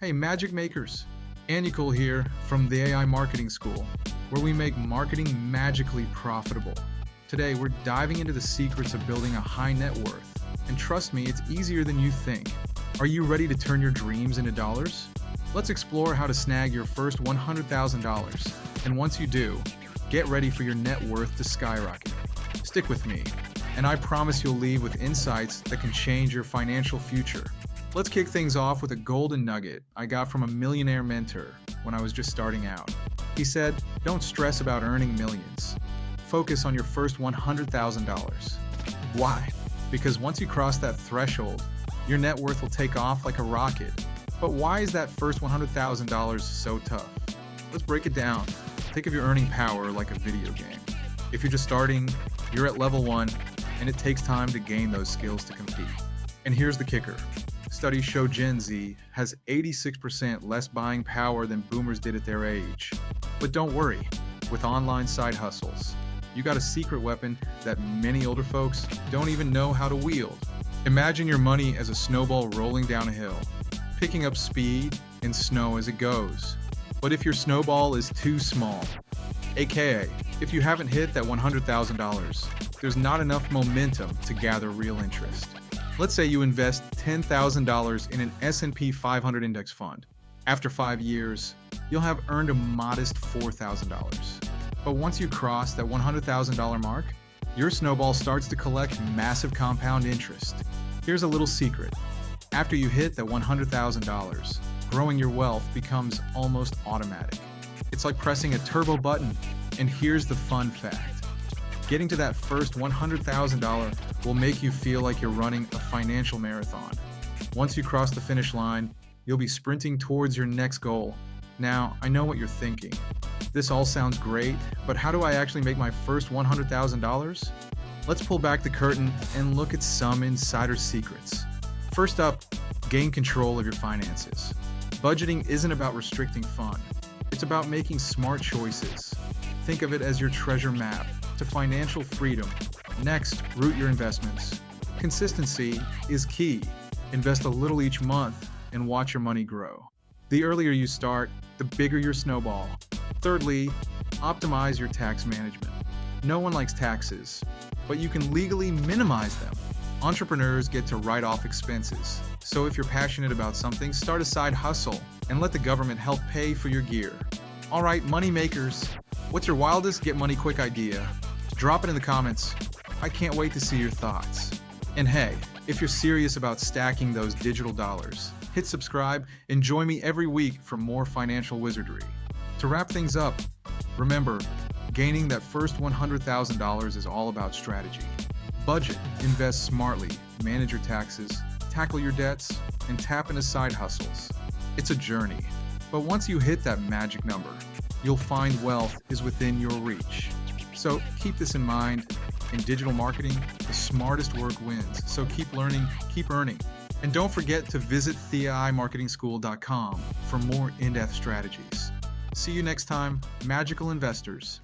Hey, Magic Makers! Anukool here from the AI Marketing School, where we make marketing magically profitable. Today, we're diving into the secrets of building a high net worth. And trust me, it's easier than you think. Are you ready to turn your dreams into dollars? Let's explore how to snag your first $100,000. And once you do, get ready for your net worth to skyrocket. Stick with me, and I promise you'll leave with insights that can change your financial future. Let's kick things off with a golden nugget I got from a millionaire mentor when I was just starting out. He said, don't stress about earning millions. Focus on your first $100,000. Why? Because once you cross that threshold, your net worth will take off like a rocket. But why is that first $100,000 so tough? Let's break it down. Think of your earning power like a video game. If you're just starting, you're at level 1, and it takes time to gain those skills to compete. And here's the kicker. Studies show Gen Z has 86% less buying power than boomers did at their age. But don't worry, with online side hustles, you got a secret weapon that many older folks don't even know how to wield. Imagine your money as a snowball rolling down a hill, picking up speed and snow as it goes. But if your snowball is too small, aka if you haven't hit that $100,000, there's not enough momentum to gather real interest. Let's say you invest $10,000 in an S&P 500 index fund. After 5 years, you'll have earned a modest $4,000. But once you cross that $100,000 mark, your snowball starts to collect massive compound interest. Here's a little secret. After you hit that $100,000, growing your wealth becomes almost automatic. It's like pressing a turbo button, and here's the fun fact. Getting to that first $100,000 will make you feel like you're running a financial marathon. Once you cross the finish line, you'll be sprinting towards your next goal. Now, I know what you're thinking. This all sounds great, but how do I actually make my first $100,000? Let's pull back the curtain and look at some insider secrets. First up, gain control of your finances. Budgeting isn't about restricting fun. It's about making smart choices. Think of it as your treasure map to financial freedom. Next, root your investments. Consistency is key. Invest a little each month and watch your money grow. The earlier you start, the bigger your snowball. Thirdly, optimize your tax management. No one likes taxes, but you can legally minimize them. Entrepreneurs get to write off expenses. So if you're passionate about something, start a side hustle and let the government help pay for your gear. All right, money makers, what's your wildest get money quick idea? Drop it in the comments. I can't wait to see your thoughts. And hey, if you're serious about stacking those digital dollars, hit subscribe and join me every week for more financial wizardry. To wrap things up, remember, gaining that first $100,000 is all about strategy. Budget, invest smartly, manage your taxes, tackle your debts, and tap into side hustles. It's a journey, but once you hit that magic number, you'll find wealth is within your reach. So keep this in mind. In digital marketing, the smartest work wins. So keep learning, keep earning. And don't forget to visit TheAIMarketingSchool.com for more in-depth strategies. See you next time, magical investors.